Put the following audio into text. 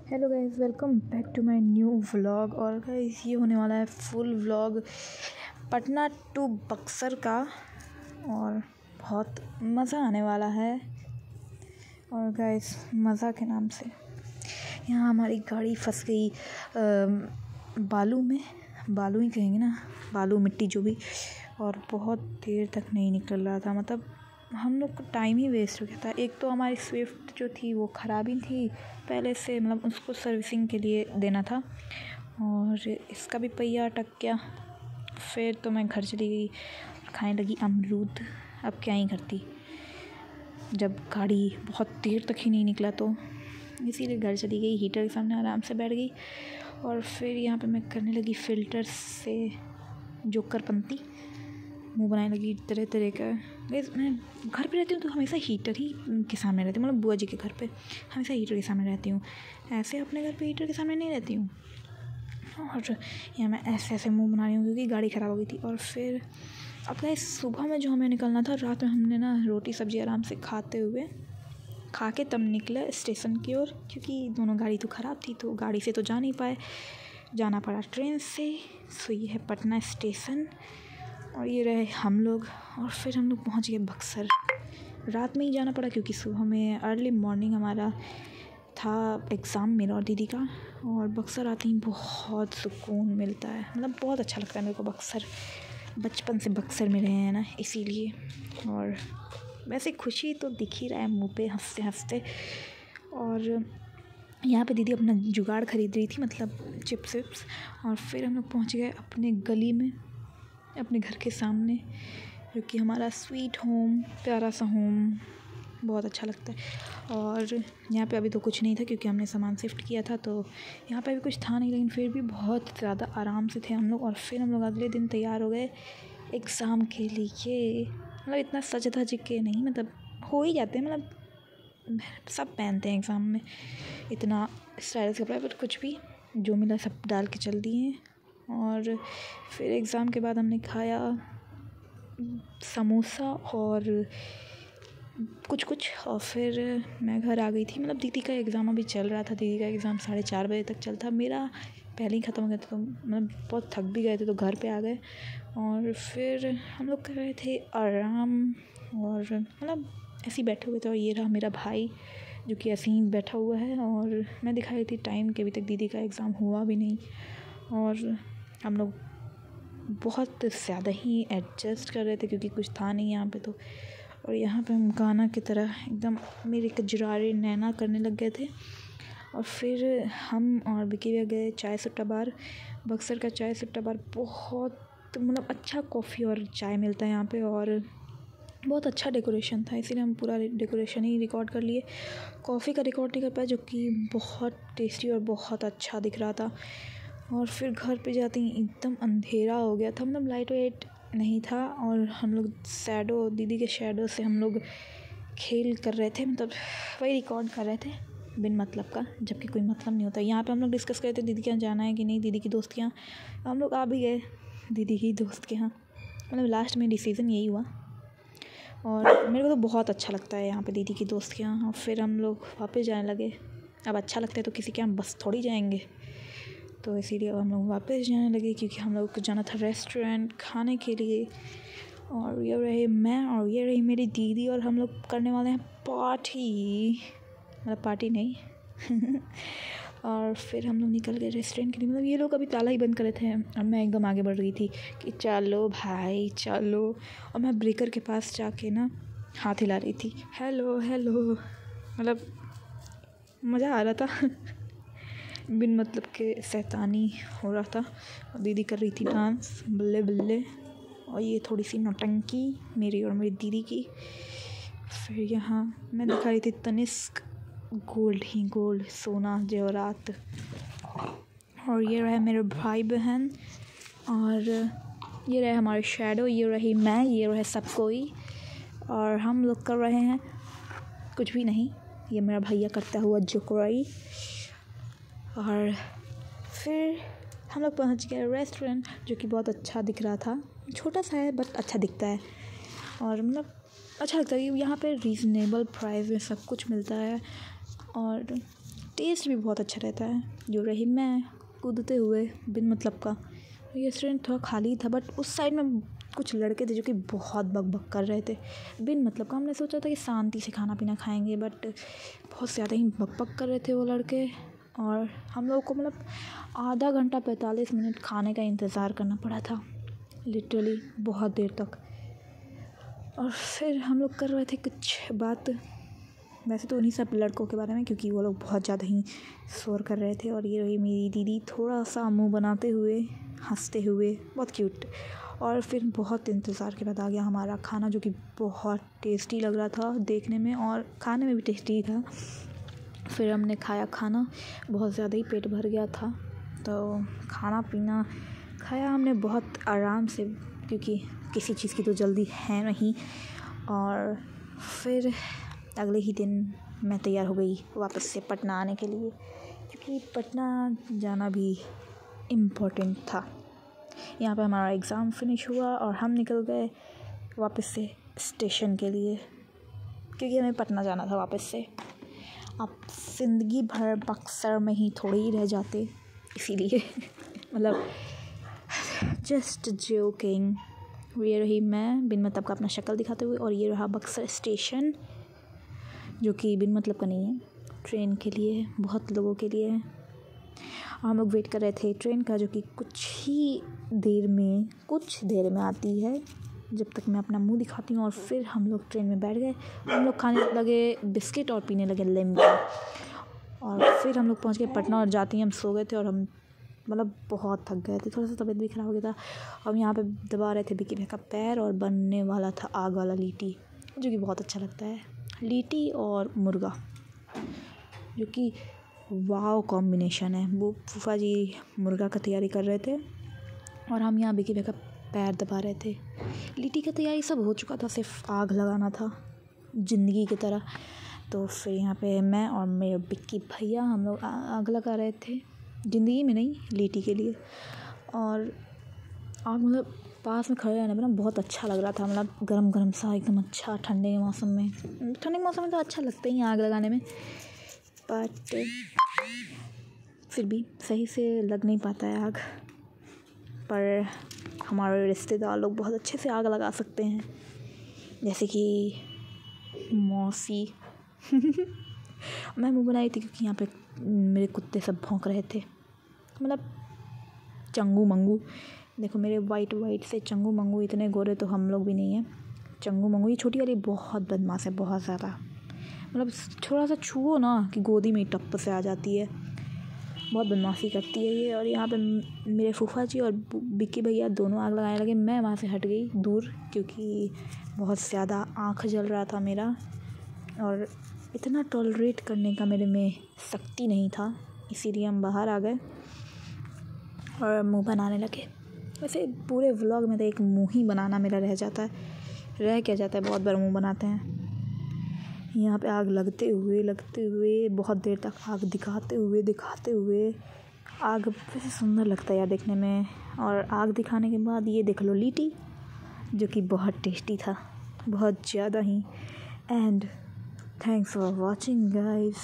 Hello guys, welcome back to my new vlog. और guys ये होने वाला है full vlog Patna to Buxar का और बहुत मज़ा आने वाला है। और गाइस मज़ा के नाम से यहाँ हमारी गाड़ी फंस गई बालू में, बालू ही कहेंगे ना, बालू मिट्टी जो भी। और बहुत देर तक नहीं निकल रहा था, मतलब हम लोग को टाइम ही वेस्ट हो गया था। एक तो हमारी स्विफ्ट जो थी वो ख़राब ही थी पहले से, मतलब उसको सर्विसिंग के लिए देना था और इसका भी पहिया अटक गया। फिर तो मैं घर चली गई, खाने लगी अमरूद। अब क्या ही करती जब गाड़ी बहुत देर तक ही नहीं निकला, तो इसीलिए घर चली गई, हीटर के सामने आराम से बैठ गई। और फिर यहाँ पे मैं करने लगी फ़िल्टर से जोकरपंती, मुँह बनाने लगी तरह तरह का। गाइस मैं घर पे रहती हूँ तो हमेशा हीटर ही के सामने रहती हूँ, मतलब बुआ जी के घर पे हमेशा हीटर के सामने रहती हूँ, ऐसे अपने घर पे हीटर के सामने नहीं रहती हूँ। और यहाँ मैं ऐसे ऐसे मुँह बना रही हूँ क्योंकि गाड़ी ख़राब हो गई थी। और फिर अब गाइस सुबह में जो हमें निकलना था, रात में हमने ना रोटी सब्ज़ी आराम से खाते हुए खा के तब निकला स्टेशन की ओर, क्योंकि दोनों गाड़ी तो ख़राब थी तो गाड़ी से तो जा नहीं पाए, जाना पड़ा ट्रेन से। सो ये है पटना स्टेशन और ये रहे हम लोग। और फिर हम लोग पहुँच गए बक्सर। रात में ही जाना पड़ा क्योंकि सुबह में अर्ली मॉर्निंग हमारा था एग्ज़ाम, मेरा और दीदी का। और बक्सर आते ही बहुत सुकून मिलता है, मतलब बहुत अच्छा लगता है मेरे को बक्सर। बचपन से बक्सर में रहे हैं ना, इसीलिए। और वैसे खुशी तो दिख ही रहा है मुँह पे हंसते हंसते। और यहाँ पे दीदी अपना जुगाड़ ख़रीद रही थी, मतलब चिप्स विप्स। और फिर हम लोग पहुँच गए अपने गली में, अपने घर के सामने, जो कि हमारा स्वीट होम, प्यारा सा होम, बहुत अच्छा लगता है। और यहाँ पे अभी तो कुछ नहीं था क्योंकि हमने सामान शिफ्ट किया था, तो यहाँ पे भी कुछ था नहीं, लेकिन फिर भी बहुत ज़्यादा आराम से थे हम लोग। और फिर हम लोग अगले दिन तैयार हो गए एग्ज़ाम के लिए। मतलब इतना सज धज के नहीं, मतलब हो ही जाते हैं, मतलब सब पहनते हैं एग्ज़ाम में इतना स्टाइलिश कपड़ा, बट कुछ भी जो मिला सब डाल के चल दिए। और फिर एग्ज़ाम के बाद हमने खाया समोसा और कुछ। और फिर मैं घर आ गई थी, मतलब दीदी का एग्ज़ाम अभी चल रहा था। दीदी का एग्ज़ाम 4:30 बजे तक चलता, मेरा पहले ही ख़त्म हो गया था, तो मतलब बहुत थक भी गए थे तो घर पे आ गए। और फिर हम लोग कर रहे थे आराम, और मतलब ऐसे ही बैठे हुए थे। और ये रहा मेरा भाई जो कि ऐसे ही बैठा हुआ है। और मैं दिखा रही थी टाइम के, अभी तक दीदी का एग्ज़ाम हुआ भी नहीं। और हम लोग बहुत ज़्यादा ही एडजस्ट कर रहे थे क्योंकि कुछ था नहीं यहाँ पे तो। और यहाँ पे हम गाना की तरह एकदम मेरे कजरारे नैना करने लग गए थे। और फिर हम और विकी भी गए चाय सुट्टा बार। बक्सर का चाय सुट्टा बार बहुत, मतलब अच्छा कॉफ़ी और चाय मिलता है यहाँ पे, और बहुत अच्छा डेकोरेशन था, इसीलिए हम पूरा डेकोरेशन ही रिकॉर्ड कर लिए। कॉफ़ी का रिकॉर्ड नहीं कर पाया, जो कि बहुत टेस्टी और बहुत अच्छा दिख रहा था। और फिर घर पे जाते ही एकदम अंधेरा हो गया था, मतलब लाइट वाइट नहीं था। और हम लोग शैडो, दीदी के शैडो से हम लोग खेल कर रहे थे, मतलब वही रिकॉर्ड कर रहे थे बिन मतलब का, जबकि कोई मतलब नहीं होता। यहाँ पे हम लोग डिस्कस कर रहे थे दीदी के यहाँ जाना है कि नहीं, दीदी की दोस्त के यहाँ। हम लोग आ भी गए दीदी की दोस्त के यहाँ, मतलब लास्ट में डिसीज़न यही हुआ। और मेरे को तो बहुत अच्छा लगता है यहाँ पे दीदी की दोस्त के यहाँ। और फिर हम लोग वापस जाने लगे। अब अच्छा लगता है तो किसी के यहाँ बस थोड़ी जाएंगे, तो इसीलिए हम लोग वापस जाने लगे क्योंकि हम लोग को जाना था रेस्टोरेंट खाने के लिए। और ये रहे मैं और ये रही मेरी दीदी, और हम लोग करने वाले हैं पार्टी, मतलब पार्टी नहीं और फिर हम लोग निकल गए रेस्टोरेंट के लिए, मतलब ये लोग अभी ताला ही बंद करे थे और मैं एकदम आगे बढ़ रही थी कि चलो भाई चलो। और मैं ब्रेकर के पास जाके ना हाथ हिला रही थी, हेलो हेलो, मतलब मज़ा आ रहा था बिन मतलब के शैतानी हो रहा था। और दीदी कर रही थी डांस बल्ले बल्ले, और ये थोड़ी सी नौटंकी मेरी और मेरी दीदी की। फिर यहाँ मैं दिखा रही थी तनिष्क, गोल्ड ही गोल्ड, सोना जेवरात। और ये रहे मेरे भाई बहन, और ये रहे हमारे शैडो, ये रही मैं, ये रहे सब कोई। और हम लोग कर रहे हैं कुछ भी नहीं, ये मेरा भैया करता हुआ जोकराई। और फिर हम लोग पहुंच गए रेस्टोरेंट, जो कि बहुत अच्छा दिख रहा था, छोटा सा है बट अच्छा दिखता है। और मतलब अच्छा लगता है कि यहाँ पे रीज़नेबल प्राइस में सब कुछ मिलता है। और टेस्ट भी बहुत अच्छा रहता है। जो रही मैं कूदते हुए बिन मतलब का, ये रेस्टोरेंट थोड़ा खाली था, बट उस साइड में कुछ लड़के थे जो कि बहुत बक कर रहे थे बिन मतलब का। हमने सोचा था कि शांति से खाना पीना खाएंगे, बट बहुत ज़्यादा ही बक कर रहे थे वो लड़के। और हम लोग को मतलब आधा घंटा 45 मिनट खाने का इंतज़ार करना पड़ा था, लिटरली बहुत देर तक। और फिर हम लोग कर रहे थे कुछ बात, वैसे तो उन्हीं सब लड़कों के बारे में, क्योंकि वो लोग बहुत ज़्यादा ही शोर कर रहे थे। और ये रही मेरी दीदी थोड़ा सा मुंह बनाते हुए हंसते हुए, बहुत क्यूट। और फिर बहुत इंतज़ार के बाद आ गया हमारा खाना, जो कि बहुत टेस्टी लग रहा था देखने में और खाने में भी टेस्टी था। फिर हमने खाया खाना, बहुत ज़्यादा ही पेट भर गया था, तो खाना पीना खाया हमने बहुत आराम से, क्योंकि किसी चीज़ की तो जल्दी है नहीं। और फिर अगले ही दिन मैं तैयार हो गई वापस से पटना आने के लिए, क्योंकि पटना जाना भी इम्पोर्टेंट था। यहाँ पे हमारा एग्ज़ाम फिनिश हुआ और हम निकल गए वापस से स्टेशन के लिए, क्योंकि हमें पटना जाना था वापस से। अब ज़िंदगी भर बक्सर में ही थोड़ी ही रह जाते, इसीलिए मतलब जस्ट जोकिंग। ये रही मैं बिन मतलब का अपना शक्ल दिखाते हुए, और ये रहा बक्सर स्टेशन, जो कि बिन मतलब का नहीं है, ट्रेन के लिए, बहुत लोगों के लिए है। और हम लोग वेट कर रहे थे ट्रेन का, जो कि कुछ देर में आती है, जब तक मैं अपना मुंह दिखाती हूँ। और फिर हम लोग ट्रेन में बैठ गए, हम लोग खाने लगे बिस्किट और पीने लगे नींबू। और फिर हम लोग पहुँच गए पटना, और जाते ही हम सो गए थे, और हम मतलब बहुत थक गए थे, थोड़ा सा तबीयत भी ख़राब हो गया था। हम यहाँ पे दबा रहे थे बिक्की भाई का पैर, और बनने वाला था आग वाला लीटी, जो कि बहुत अच्छा लगता है, लीटी और मुर्गा, जो कि वाव कॉम्बिनेशन है। वो फूफा जी मुर्गा का तैयारी कर रहे थे, और हम यहाँ बिक्की भाई का पैर दबा रहे थे। लीटी का तैयारी सब हो चुका था, सिर्फ आग लगाना था ज़िंदगी की तरह। तो फिर यहाँ पे मैं और मेरे बिक्की भैया हम लोग आग लगा रहे थे, ज़िंदगी में नहीं, लीटी के लिए। और आग मतलब पास में खड़े रहने पर ना बहुत अच्छा लग रहा था, मतलब गरम गरम सा एकदम अच्छा। ठंडे के मौसम में तो अच्छा लगता ही है आग लगाने में, बट फिर भी सही से लग नहीं पाता है आग। पर हमारे रिश्तेदार लोग बहुत अच्छे से आग लगा सकते हैं, जैसे कि मौसी मैं मुँह बनाई थी, क्योंकि यहाँ पे मेरे कुत्ते सब भौंक रहे थे, मतलब चंगू मंगू। देखो मेरे वाइट से चंगू मंगू, इतने गोरे तो हम लोग भी नहीं हैं। चंगू मंगू, ये छोटी वाली बहुत बदमाश है, बहुत ज़्यादा, मतलब थोड़ा सा छुओ ना कि गोदी में टप से आ जाती है, बहुत बदमाशी करती है ये। और यहाँ पे मेरे फूफा जी और बिक्की भैया दोनों आग लगाने लगे, मैं वहाँ से हट गई दूर, क्योंकि बहुत ज़्यादा आँख जल रहा था मेरा, और इतना टॉलरेट करने का मेरे में शक्ति नहीं था, इसीलिए हम बाहर आ गए और मुँह बनाने लगे। वैसे पूरे व्लॉग में तो एक मुँह ही बनाना मेरा रह जाता है, रह क्या जाता है, बहुत बार मुँह बनाते हैं। यहाँ पे आग लगते हुए बहुत देर तक आग दिखाते हुए आग वैसे सुंदर लगता है यार देखने में। और आग दिखाने के बाद ये देख लो लीटी, जो कि बहुत टेस्टी था, बहुत ज़्यादा ही। And thanks for watching guys.